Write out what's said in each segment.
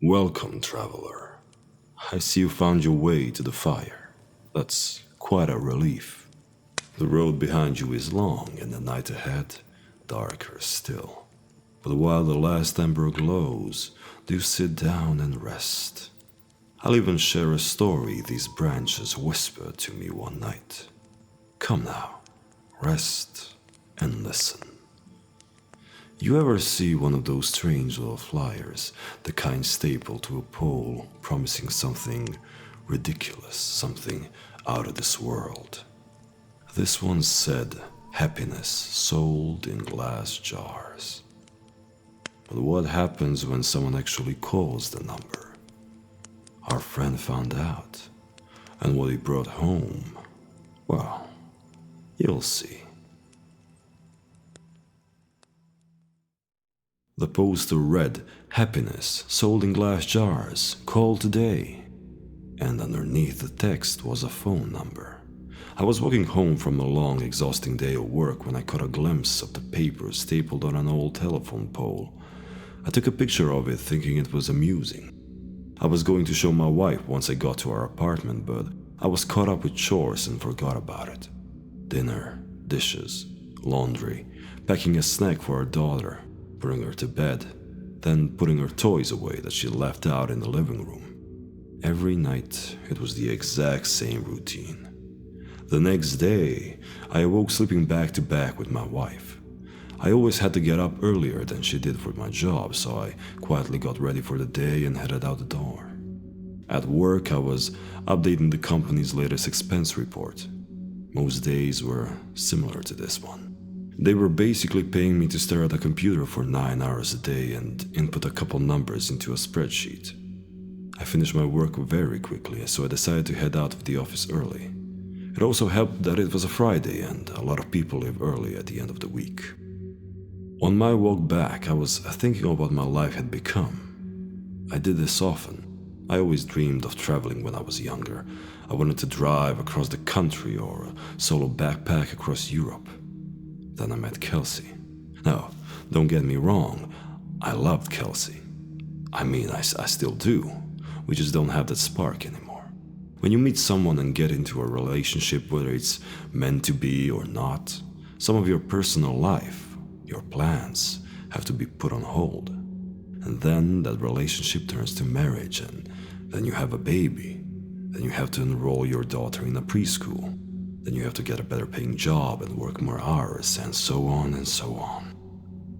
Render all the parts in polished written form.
Welcome, traveler. I see you found your way to the fire. That's quite a relief. The road behind you is long and the night ahead darker still. But while the last ember glows, do you sit down and rest? I'll even share a story these branches whispered to me one night. Come now, rest and listen. You ever see one of those strange little flyers, the kind stapled to a pole, promising something ridiculous, something out of this world? This one said, happiness sold in glass jars. But what happens when someone actually calls the number? Our friend found out, and what he brought home, well, you'll see. The poster read, happiness sold in glass jars, call today. And underneath the text was a phone number. I was walking home from a long, exhausting day of work when I caught a glimpse of the paper stapled on an old telephone pole. I took a picture of it thinking it was amusing. I was going to show my wife once I got to our apartment, but I was caught up with chores and forgot about it. Dinner, dishes, laundry, packing a snack for our daughter, putting her to bed, then putting her toys away that she left out in the living room. Every night, it was the exact same routine. The next day, I awoke sleeping back to back with my wife. I always had to get up earlier than she did for my job, so I quietly got ready for the day and headed out the door. At work, I was updating the company's latest expense report. Most days were similar to this one. They were basically paying me to stare at a computer for 9 hours a day and input a couple numbers into a spreadsheet. I finished my work very quickly, so I decided to head out of the office early. It also helped that it was a Friday and a lot of people leave early at the end of the week. On my walk back, I was thinking of what my life had become. I did this often. I always dreamed of traveling when I was younger. I wanted to drive across the country or solo backpack across Europe. Then I met Kelsey. Now, don't get me wrong, I loved Kelsey. I mean, I still do. We just don't have that spark anymore. When you meet someone and get into a relationship, whether it's meant to be or not, some of your personal life, your plans, have to be put on hold. And then that relationship turns to marriage, and then you have a baby. Then you have to enroll your daughter in a preschool. Then you have to get a better paying job and work more hours, and so on and so on.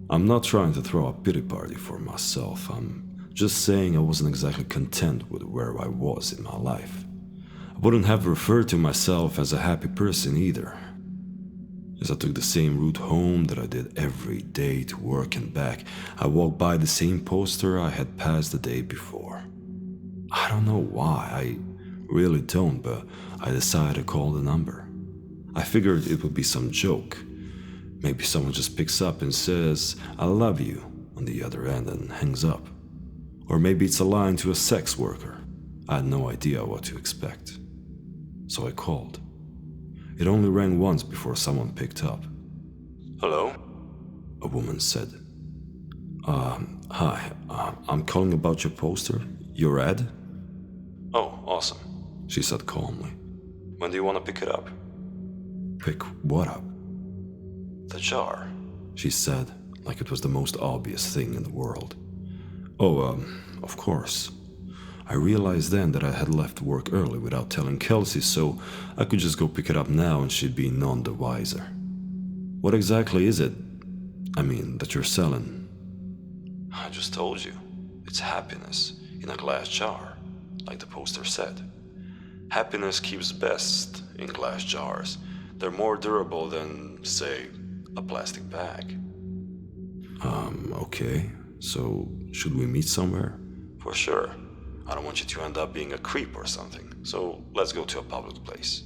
I'm not trying to throw a pity party for myself. I'm just saying I wasn't exactly content with where I was in my life. I wouldn't have referred to myself as a happy person either. As I took the same route home that I did every day to work and back, I walked by the same poster I had passed the day before. I don't know why, I really don't, but I decided to call the number. I figured it would be some joke. Maybe someone just picks up and says, I love you, on the other end and hangs up. Or maybe it's a line to a sex worker. I had no idea what to expect. So I called. It only rang once before someone picked up. Hello? A woman said. Hi, I'm calling about your poster, your ad. Oh, awesome, she said calmly. When do you want to pick it up? Pick what up? The jar, she said, like it was the most obvious thing in the world. Oh, of course. I realized then that I had left work early without telling Kelsey, so I could just go pick it up now and she'd be none the wiser. What exactly is it? I mean, that you're selling? I just told you. It's happiness in a glass jar, like the poster said. Happiness keeps best in glass jars. They're more durable than, say, a plastic bag. Okay. So, should we meet somewhere? For sure. I don't want you to end up being a creep or something, so let's go to a public place.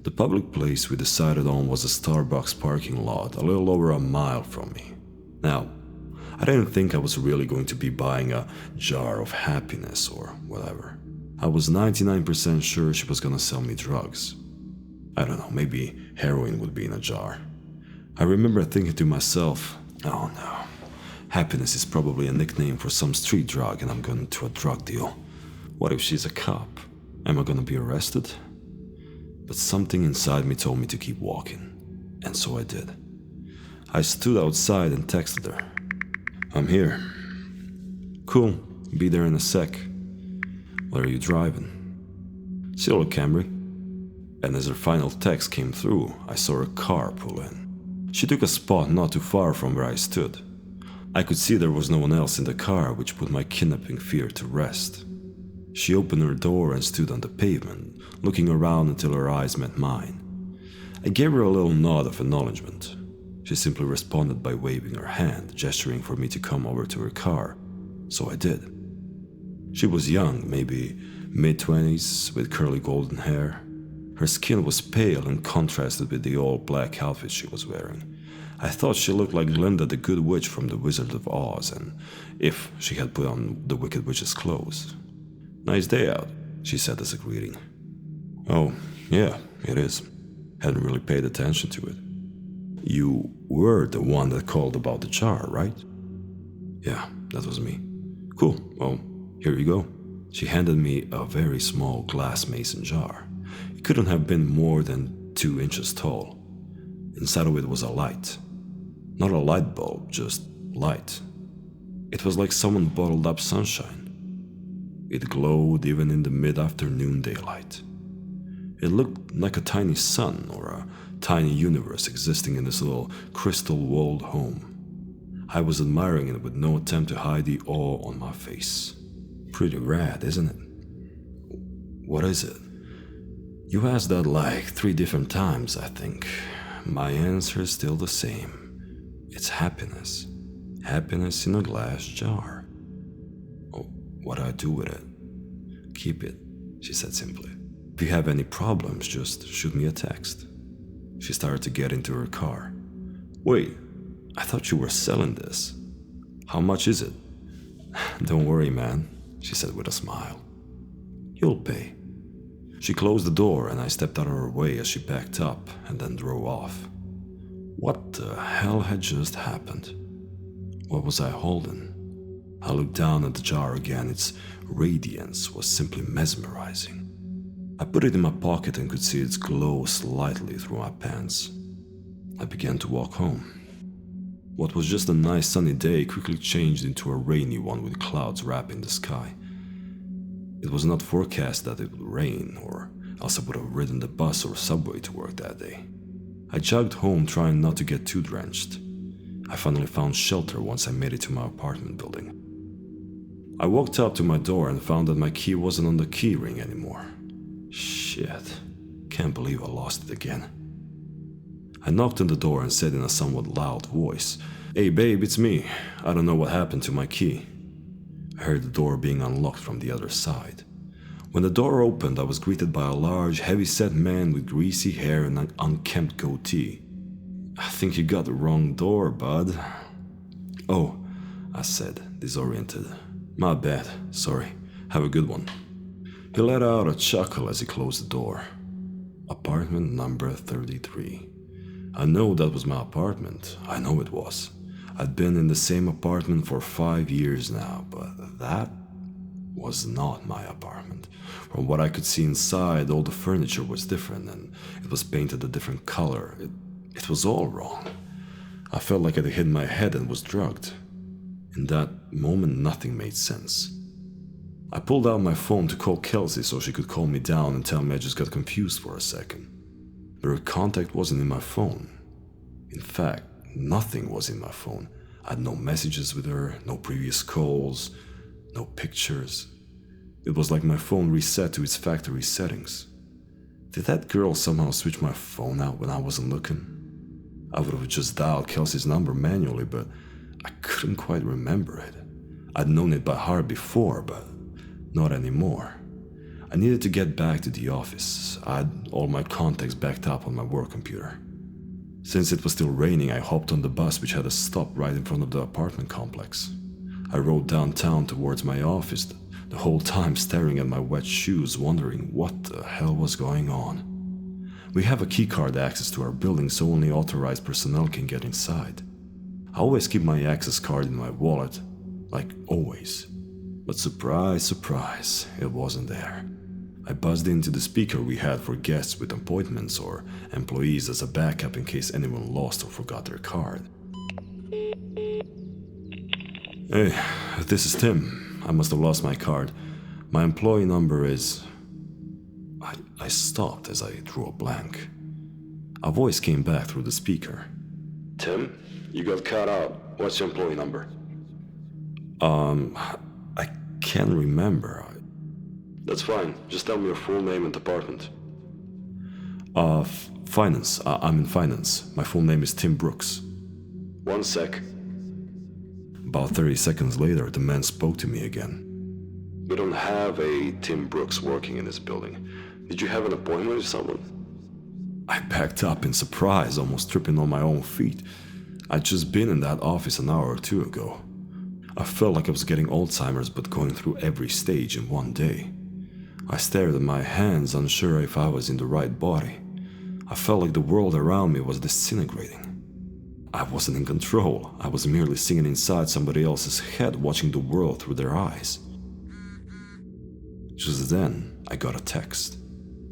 The public place we decided on was a Starbucks parking lot a little over a mile from me. Now, I didn't think I was really going to be buying a jar of happiness or whatever. I was 99% sure she was gonna sell me drugs. I don't know, maybe heroin would be in a jar. I remember thinking to myself, oh no, Happiness is probably a nickname for some street drug and I'm going to a drug deal. What if she's a cop? Am I gonna be arrested? But something inside me told me to keep walking, and so I did. I stood outside and texted her. I'm here. Cool, be there in a sec. Where are you driving? Silver Camry. And as her final text came through, I saw her car pull in. She took a spot not too far from where I stood. I could see there was no one else in the car, which put my kidnapping fear to rest. She opened her door and stood on the pavement, looking around until her eyes met mine. I gave her a little nod of acknowledgement. She simply responded by waving her hand, gesturing for me to come over to her car, so I did. She was young, maybe mid-20s, with curly golden hair. Her skin was pale and contrasted with the all-black outfit she was wearing. I thought she looked like Glinda the Good Witch from The Wizard of Oz, and if she had put on the Wicked Witch's clothes. Nice day out, she said as a greeting. Oh, yeah, it is. Hadn't really paid attention to it. You were the one that called about the jar, right? Yeah, that was me. Cool, well, here you go. She handed me a very small glass mason jar. It couldn't have been more than 2 inches tall. Inside of it was a light. Not a light bulb, just light. It was like someone bottled up sunshine. It glowed even in the mid-afternoon daylight. It looked like a tiny sun or a tiny universe existing in this little crystal-walled home. I was admiring it with no attempt to hide the awe on my face. Pretty rad, isn't it? What is it? You asked that like 3 different times, I think. My answer is still the same. It's happiness. Happiness in a glass jar. Oh, what do I do with it? Keep it, she said simply. If you have any problems, just shoot me a text. She started to get into her car. Wait, I thought you were selling this. How much is it? Don't worry, man, she said with a smile. You'll pay. She closed the door and I stepped out of her way as she backed up and then drove off. What the hell had just happened? What was I holding? I looked down at the jar again. Its radiance was simply mesmerizing. I put it in my pocket and could see its glow slightly through my pants. I began to walk home. What was just a nice sunny day quickly changed into a rainy one with clouds wrapping the sky. It was not forecast that it would rain, or else I would have ridden the bus or subway to work that day. I jogged home trying not to get too drenched. I finally found shelter once I made it to my apartment building. I walked up to my door and found that my key wasn't on the key ring anymore. Shit, can't believe I lost it again. I knocked on the door and said in a somewhat loud voice, "Hey babe, it's me. I don't know what happened to my key." I heard the door being unlocked from the other side. When the door opened, I was greeted by a large, heavy-set man with greasy hair and an unkempt goatee. "I think you got the wrong door, bud." "Oh," I said, disoriented. "My bad, sorry. Have a good one." He let out a chuckle as he closed the door. Apartment number 33. I know that was my apartment. I know it was. I'd been in the same apartment for 5 years now, but that was not my apartment. From what I could see inside, all the furniture was different and it was painted a different color. It was all wrong. I felt like I'd hit my head and was drugged. In that moment, nothing made sense. I pulled out my phone to call Kelsey so she could calm me down and tell me I just got confused for a second. But her contact wasn't in my phone. In fact, nothing was in my phone. I had no messages with her, no previous calls, no pictures. It was like my phone reset to its factory settings. Did that girl somehow switch my phone out when I wasn't looking? I would have just dialed Kelsey's number manually, but I couldn't quite remember it. I'd known it by heart before, but not anymore. I needed to get back to the office. I had all my contacts backed up on my work computer. Since it was still raining, I hopped on the bus, which had a stop right in front of the apartment complex. I rode downtown towards my office, the whole time staring at my wet shoes, wondering what the hell was going on. We have a keycard access to our building, so only authorized personnel can get inside. I always keep my access card in my wallet, like always. But surprise, surprise, it wasn't there. I buzzed into the speaker we had for guests with appointments or employees as a backup in case anyone lost or forgot their card. Hey, this is Tim. I must have lost my card. My employee number is... I stopped as I drew a blank. A voice came back through the speaker. Tim, you got cut out. What's your employee number? I can't remember. That's fine. Just tell me your full name and department. Finance. I'm in finance. My full name is Tim Brooks. 1 sec. About 30 seconds later, the man spoke to me again. We don't have a Tim Brooks working in this building. Did you have an appointment with someone? I backed up in surprise, almost tripping on my own feet. I'd just been in that office an hour or two ago. I felt like I was getting Alzheimer's but going through every stage in one day. I stared at my hands, unsure if I was in the right body. I felt like the world around me was disintegrating. I wasn't in control. I was merely singing inside somebody else's head, watching the world through their eyes. Just then, I got a text.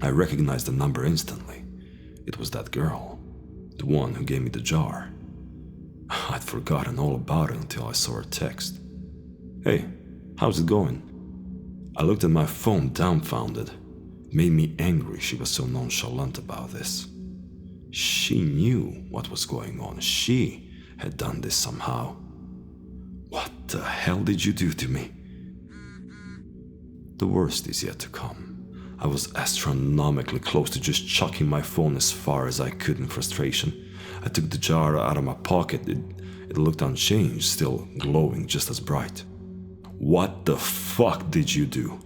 I recognized the number instantly. It was that girl, the one who gave me the jar. I'd forgotten all about it until I saw her text. Hey, how's it going? I looked at my phone dumbfounded. It made me angry she was so nonchalant about this. She knew what was going on. She had done this somehow. What the hell did you do to me? The worst is yet to come. I was astronomically close to just chucking my phone as far as I could in frustration. I took the jar out of my pocket. It looked unchanged, still glowing just as bright. What the fuck did you do?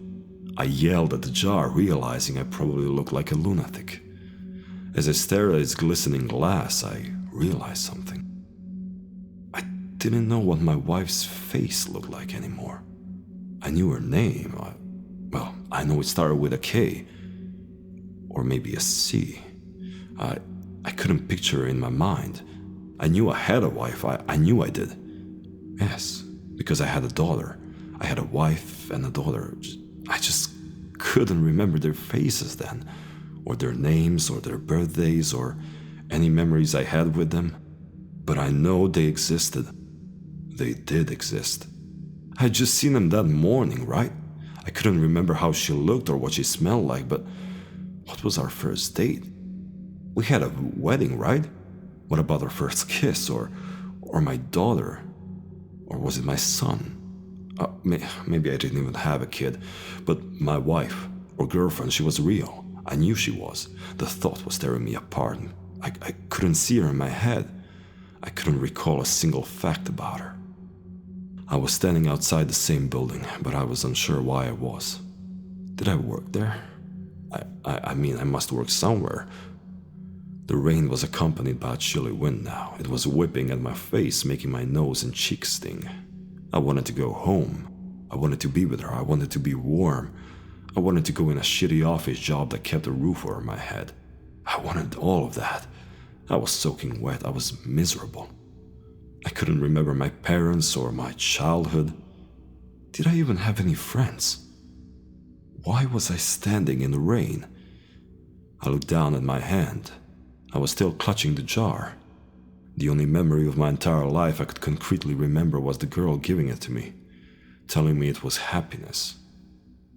I yelled at the jar, realizing I probably looked like a lunatic. As I stared at its glistening glass, I realized something. I didn't know what my wife's face looked like anymore. I knew her name. I know it started with a K, or maybe a C. I couldn't picture her in my mind. I knew I had a wife. I knew I did. Yes, because I had a daughter. I had a wife and a daughter. I just couldn't remember their faces then, or their names, or their birthdays, or any memories I had with them. But I know they existed. They did exist. I had just seen them that morning, right? I couldn't remember how she looked or what she smelled like, but what was our first date? We had a wedding, right? What about our first kiss, or my daughter? Or was it my son? Maybe I didn't even have a kid, but my wife or girlfriend, she was real. I knew she was. The thought was tearing me apart. I couldn't see her in my head. I couldn't recall a single fact about her. I was standing outside the same building, but I was unsure why I was. Did I work there? I mean, I must work somewhere. The rain was accompanied by a chilly wind now. It was whipping at my face, making my nose and cheeks sting. I wanted to go home. I wanted to be with her. I wanted to be warm. I wanted to go in a shitty office job that kept a roof over my head. I wanted all of that. I was soaking wet. I was miserable. I couldn't remember my parents or my childhood. Did I even have any friends? Why was I standing in the rain? I looked down at my hand. I was still clutching the jar. The only memory of my entire life I could concretely remember was the girl giving it to me, telling me it was happiness.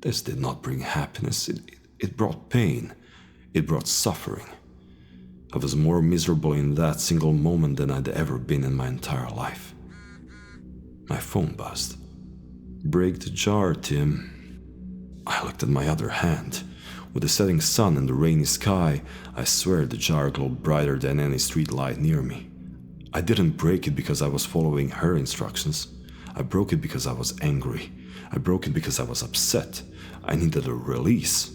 This did not bring happiness. It brought pain. It brought suffering. I was more miserable in that single moment than I'd ever been in my entire life. My phone buzzed. Break the jar, Tim. I looked at my other hand. With the setting sun and the rainy sky, I swear the jar glowed brighter than any streetlight near me. I didn't break it because I was following her instructions. I broke it because I was angry. I broke it because I was upset. I needed a release.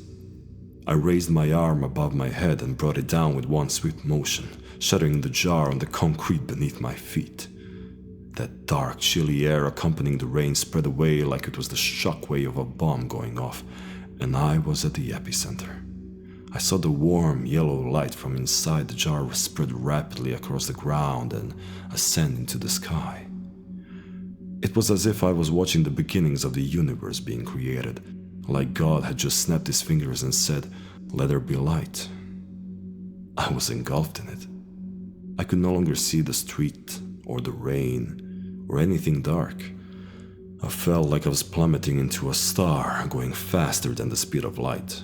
I raised my arm above my head and brought it down with one swift motion, shattering the jar on the concrete beneath my feet. That dark, chilly air accompanying the rain spread away like it was the shockwave of a bomb going off, and I was at the epicenter. I saw the warm yellow light from inside the jar spread rapidly across the ground and ascend into the sky. It was as if I was watching the beginnings of the universe being created, like God had just snapped his fingers and said, "Let there be light." I was engulfed in it. I could no longer see the street or the rain or anything dark. I felt like I was plummeting into a star, going faster than the speed of light.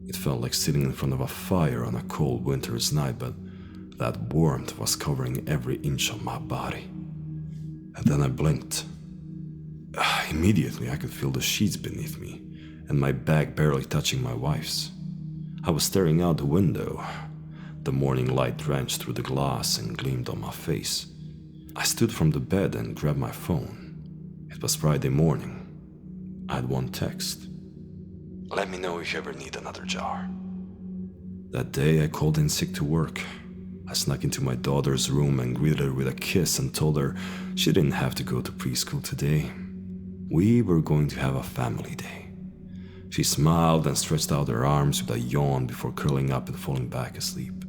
It felt like sitting in front of a fire on a cold winter's night, but that warmth was covering every inch of my body. And then I blinked. Immediately I could feel the sheets beneath me, and my back barely touching my wife's. I was staring out the window. The morning light drenched through the glass and gleamed on my face. I stood from the bed and grabbed my phone. It was Friday morning. I had one text. "Let me know if you ever need another jar." That day I called in sick to work. I snuck into my daughter's room and greeted her with a kiss and told her she didn't have to go to preschool today. We were going to have a family day. She smiled and stretched out her arms with a yawn before curling up and falling back asleep.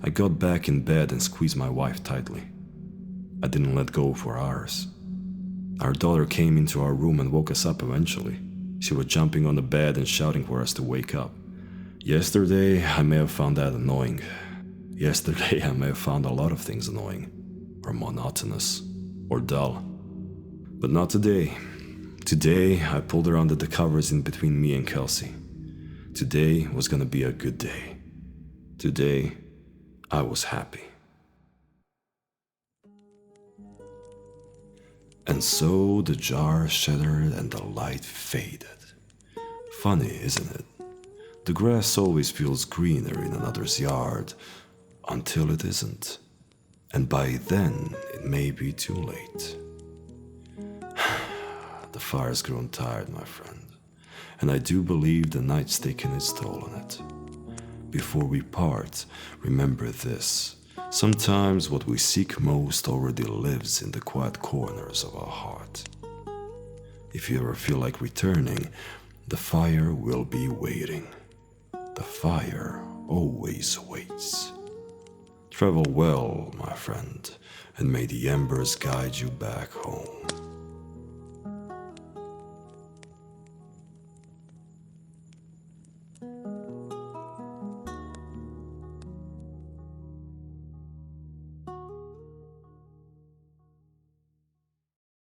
I got back in bed and squeezed my wife tightly. I didn't let go for hours. Our daughter came into our room and woke us up eventually. She was jumping on the bed and shouting for us to wake up. Yesterday, I may have found that annoying. Yesterday, I may have found a lot of things annoying, or monotonous, or dull. But not today. Today, I pulled her under the covers in between me and Kelsey. Today was gonna be a good day. Today, I was happy. And so the jar shattered and the light faded. Funny, isn't it? The grass always feels greener in another's yard, until it isn't. And by then, it may be too late. The fire's grown tired, my friend, and I do believe the night's taken its toll on it. Before we part, remember this. Sometimes what we seek most already lives in the quiet corners of our heart. If you ever feel like returning, the fire will be waiting. The fire always waits. Travel well, my friend, and may the embers guide you back home.